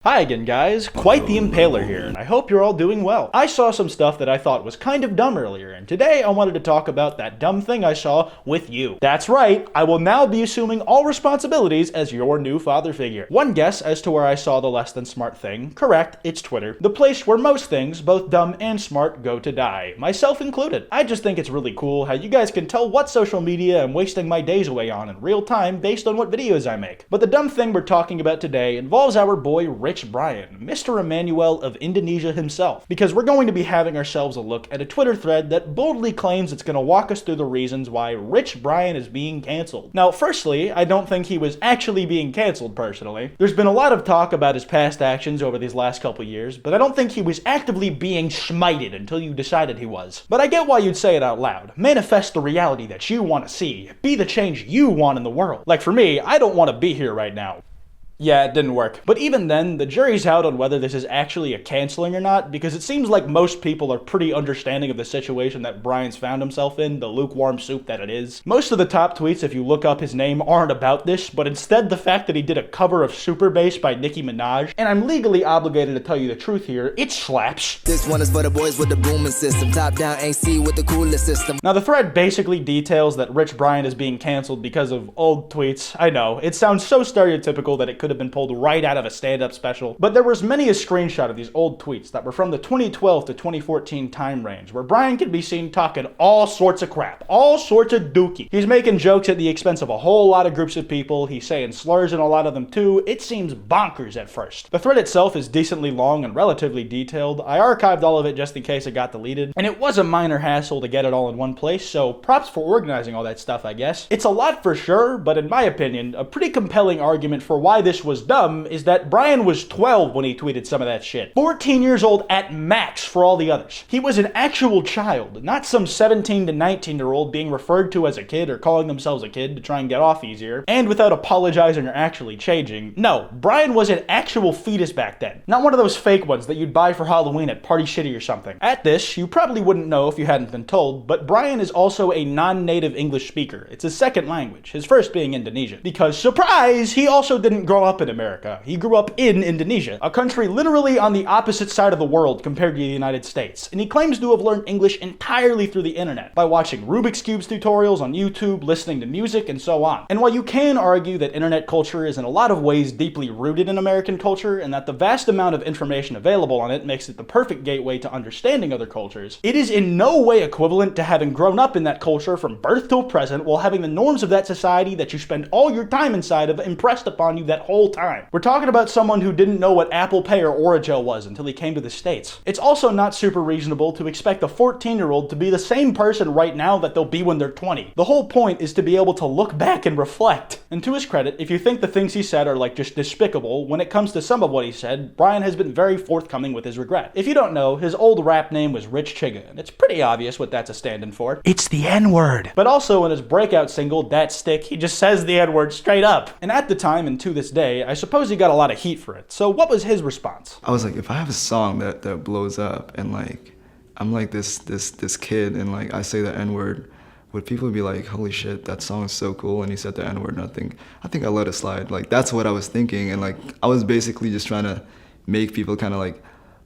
Hi again guys, Quite the Impaler here, and I hope you're all doing well. I saw some stuff that I thought was kind of dumb earlier, and today I wanted to talk about that dumb thing I saw with you. That's right, I will now be assuming all responsibilities as your new father figure. One guess as to where I saw the less than smart thing. Correct, it's Twitter. The place where most things, both dumb and smart, go to die. Myself included. I just think it's really cool how you guys can tell what social media I'm wasting my days away on in real time based on what videos I make. But the dumb thing we're talking about today involves our boy Rich Brian, Mr. Emmanuel of Indonesia himself, because we're going to be having ourselves a look at a Twitter thread that boldly claims it's going to walk us through the reasons why Rich Brian is being canceled. Now, firstly, I don't think he was actually being canceled personally. There's been a lot of talk about his past actions over these last couple years, but I don't think he was actively being smited until you decided he was. But I get why you'd say it out loud. Manifest the reality that you want to see. Be the change you want in the world. Like for me, I don't want to be here right now. Yeah, it didn't work. But even then, the jury's out on whether this is actually a canceling or not, because it seems like most people are pretty understanding of the situation that Brian's found himself in, the lukewarm soup that it is. Most of the top tweets, if you look up his name, aren't about this, but instead the fact that he did a cover of Super Bass by Nicki Minaj, and I'm legally obligated to tell you the truth here, it slaps. This one is for the boys with the booming system, top down AC with the coolest system. Now the thread basically details that Rich Brian is being canceled because of old tweets. I know, it sounds so stereotypical that it could have been pulled right out of a stand-up special, but there was many a screenshot of these old tweets that were from the 2012 to 2014 time range, where Brian could be seen talking all sorts of crap, all sorts of dookie. He's making jokes at the expense of a whole lot of groups of people, he's saying slurs in a lot of them too. It seems bonkers at first. The thread itself is decently long and relatively detailed. I archived all of it just in case it got deleted, and it was a minor hassle to get it all in one place, so props for organizing all that stuff, I guess. It's a lot for sure, but in my opinion, a pretty compelling argument for why this was dumb is that Brian was 12 when he tweeted some of that shit. 14 years old at max for all the others. He was an actual child, not some 17 to 19-year-old being referred to as a kid or calling themselves a kid to try and get off easier, and without apologizing or actually changing. No, Brian was an actual fetus back then. Not one of those fake ones that you'd buy for Halloween at Party City or something. At this, you probably wouldn't know if you hadn't been told, but Brian is also a non-native English speaker. It's his second language, his first being Indonesian. Because, surprise, he also didn't grow up in America. He grew up in Indonesia, a country literally on the opposite side of the world compared to the United States, and he claims to have learned English entirely through the internet, by watching Rubik's Cubes tutorials on YouTube, listening to music, and so on. And while you can argue that internet culture is in a lot of ways deeply rooted in American culture, and that the vast amount of information available on it makes it the perfect gateway to understanding other cultures, it is in no way equivalent to having grown up in that culture from birth till present while having the norms of that society that you spend all your time inside of impressed upon you that whole time. We're talking about someone who didn't know what Apple Pay or Orajel was until he came to the States. It's also not super reasonable to expect a 14-year-old to be the same person right now that they'll be when they're 20. The whole point is to be able to look back and reflect. And to his credit, if you think the things he said are like just despicable, when it comes to some of what he said, Brian has been very forthcoming with his regret. If you don't know, his old rap name was Rich Chigga, and it's pretty obvious what that's a stand-in for. It's the N-word. But also in his breakout single, Dat Stick, he just says the N-word straight up. And at the time, and to this day, I suppose he got a lot of heat for it. So what was his response? I was like, if I have a song that blows up and like I'm like this kid and like I say the N-word, would people be like, holy shit, that song is so cool and he said the N-word? And I think I let it slide. Like that's what I was thinking, and like I was basically just trying to make people kind of like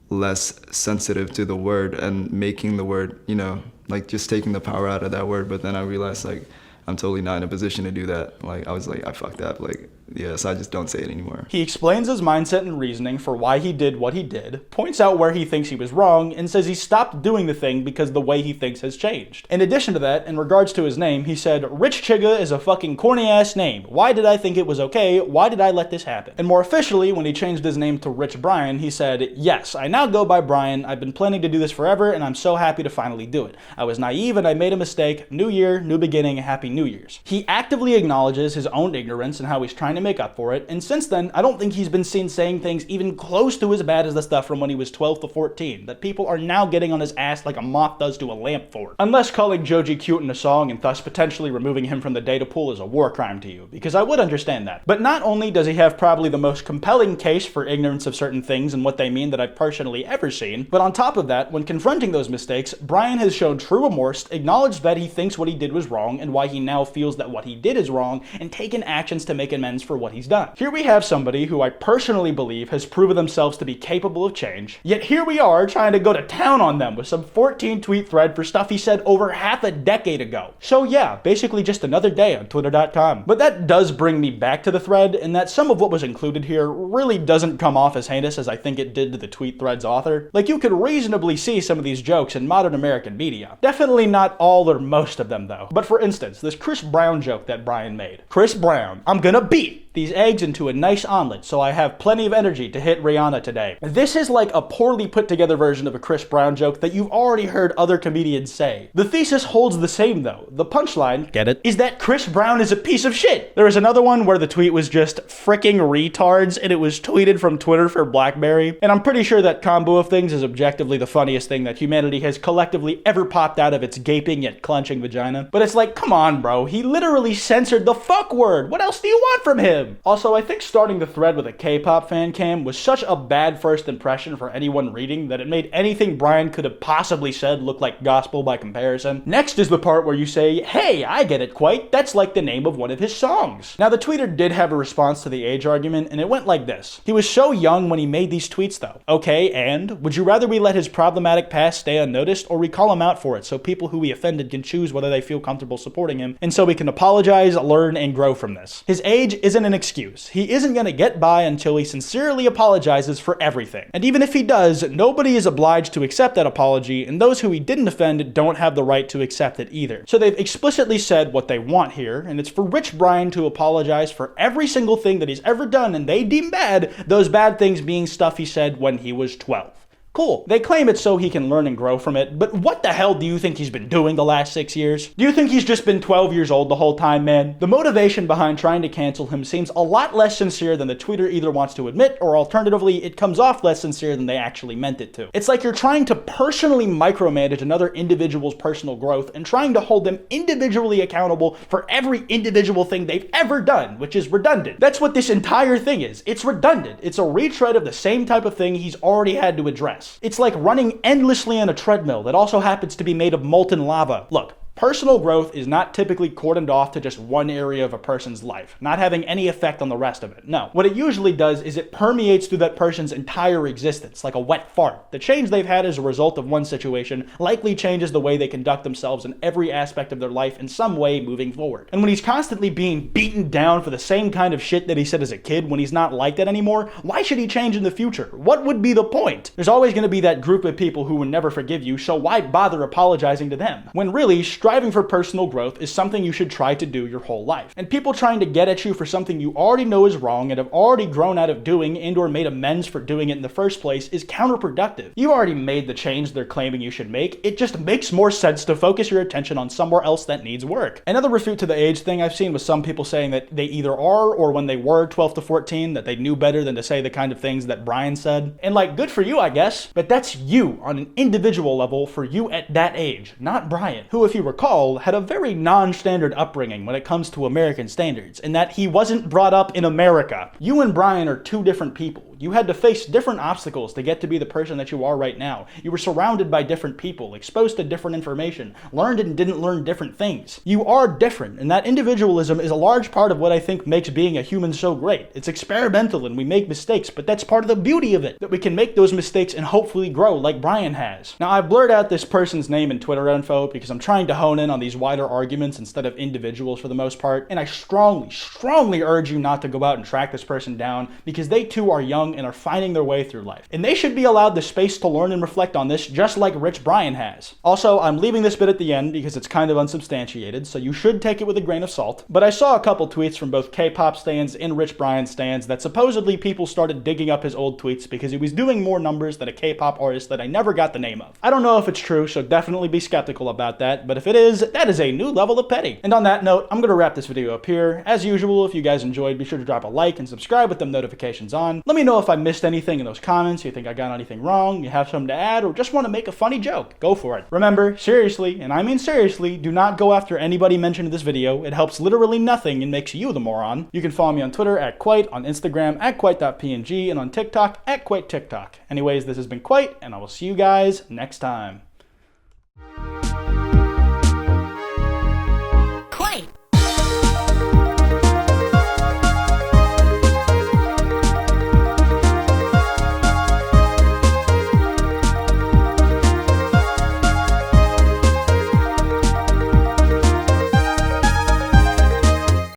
less sensitive to the word and making the word, you know, like just taking the power out of that word. But then I realized like I'm totally not in a position to do that. Like, I was like, I fucked up. Like, yes, I just don't say it anymore. He explains his mindset and reasoning for why he did what he did, points out where he thinks he was wrong, and says he stopped doing the thing because the way he thinks has changed. In addition to that, in regards to his name, he said, Rich Chigga is a fucking corny-ass name. Why did I think it was okay? Why did I let this happen? And more officially, when he changed his name to Rich Brian, he said, yes, I now go by Brian. I've been planning to do this forever, and I'm so happy to finally do it. I was naive and I made a mistake. New year, new beginning, happy New Year's. He actively acknowledges his own ignorance and how he's trying to make up for it, and since then, I don't think he's been seen saying things even close to as bad as the stuff from when he was 12 to 14, that people are now getting on his ass like a moth does to a lamp for. Unless calling Joji cute in a song and thus potentially removing him from the data pool is a war crime to you, because I would understand that. But not only does he have probably the most compelling case for ignorance of certain things and what they mean that I've personally ever seen, but on top of that, when confronting those mistakes, Brian has shown true remorse, acknowledged that he thinks what he did was wrong, and why he now feels that what he did is wrong and taken actions to make amends for what he's done. Here we have somebody who I personally believe has proven themselves to be capable of change, yet here we are trying to go to town on them with some 14 tweet thread for stuff he said over half a decade ago. So yeah, basically just another day on twitter.com. But that does bring me back to the thread, in that some of what was included here really doesn't come off as heinous as I think it did to the tweet thread's author. Like, you could reasonably see some of these jokes in modern American media. Definitely not all or most of them though. But for instance, this Chris Brown joke that Brian made. Chris Brown, I'm gonna beat these eggs into a nice omelet so I have plenty of energy to hit Rihanna today. This is like a poorly put together version of a Chris Brown joke that you've already heard other comedians say. The thesis holds the same though. The punchline, get it, is that Chris Brown is a piece of shit. There was another one where the tweet was just fricking retards and it was tweeted from Twitter for BlackBerry. And I'm pretty sure that combo of things is objectively the funniest thing that humanity has collectively ever popped out of its gaping yet clenching vagina. But it's like, come on bro, he literally censored the fuck word. What else do you want from him? Also, I think starting the thread with a K-pop fan cam was such a bad first impression for anyone reading that it made anything Brian could have possibly said look like gospel by comparison. Next is the part where you say, hey, I get it quite, that's like the name of one of his songs. Now the tweeter did have a response to the age argument, and it went like this. He was so young when he made these tweets though. Okay, and would you rather we let his problematic past stay unnoticed, or we call him out for it so people who he offended can choose whether they feel comfortable supporting him, and so we can apologize, learn, and grow from this? His age isn't an excuse. He isn't gonna get by until he sincerely apologizes for everything. And even if he does, nobody is obliged to accept that apology, and those who he didn't offend don't have the right to accept it either. So they've explicitly said what they want here, and it's for Rich Brian to apologize for every single thing that he's ever done and they deem bad, those bad things being stuff he said when he was 12. Cool. They claim it's so he can learn and grow from it, but what the hell do you think he's been doing the last 6 years? Do you think he's just been 12 years old the whole time, man? The motivation behind trying to cancel him seems a lot less sincere than the tweeter either wants to admit, or alternatively, it comes off less sincere than they actually meant it to. It's like you're trying to personally micromanage another individual's personal growth and trying to hold them individually accountable for every individual thing they've ever done, which is redundant. That's what this entire thing is. It's redundant. It's a retread of the same type of thing he's already had to address. It's like running endlessly on a treadmill that also happens to be made of molten lava. Look, personal growth is not typically cordoned off to just one area of a person's life, not having any effect on the rest of it. No. What it usually does is it permeates through that person's entire existence, like a wet fart. The change they've had as a result of one situation likely changes the way they conduct themselves in every aspect of their life in some way moving forward. And when he's constantly being beaten down for the same kind of shit that he said as a kid when he's not like that anymore, why should he change in the future? What would be the point? There's always going to be that group of people who would never forgive you, so why bother apologizing to them? When really, striving for personal growth is something you should try to do your whole life. And people trying to get at you for something you already know is wrong and have already grown out of doing and or made amends for doing it in the first place is counterproductive. You already made the change they're claiming you should make. It just makes more sense to focus your attention on somewhere else that needs work. Another refute to the age thing I've seen was some people saying that they either are or when they were 12 to 14 that they knew better than to say the kind of things that Brian said. And like, good for you, I guess, but that's you on an individual level for you at that age, not Brian, who, if you recall, had a very non-standard upbringing when it comes to American standards, in that he wasn't brought up in America. You and Brian are two different people. You had to face different obstacles to get to be the person that you are right now. You were surrounded by different people, exposed to different information, learned and didn't learn different things. You are different, and that individualism is a large part of what I think makes being a human so great. It's experimental and we make mistakes, but that's part of the beauty of it, that we can make those mistakes and hopefully grow like Brian has. Now, I blurred out this person's name and Twitter info because I'm trying to hone in on these wider arguments instead of individuals for the most part, and I strongly urge you not to go out and track this person down because they too are young and are finding their way through life. And they should be allowed the space to learn and reflect on this just like Rich Brian has. Also, I'm leaving this bit at the end because it's kind of unsubstantiated, so you should take it with a grain of salt. But I saw a couple tweets from both K-pop stans and Rich Brian stans that supposedly people started digging up his old tweets because he was doing more numbers than a K-pop artist that I never got the name of. I don't know if it's true, so definitely be skeptical about that, but if it is, that is a new level of petty. And on that note, I'm gonna wrap this video up here. As usual, if you guys enjoyed, be sure to drop a like and subscribe with them notifications on. Let me know if I missed anything in those comments, you think I got anything wrong, you have something to add, or just want to make a funny joke. Go for it. Remember, seriously, and I mean seriously, do not go after anybody mentioned in this video. It helps literally nothing and makes you the moron. You can follow me on Twitter at kwite, on Instagram at kwite.png, and on TikTok at kwite TikTok. Anyways, this has been Kwite, and I will see you guys next time.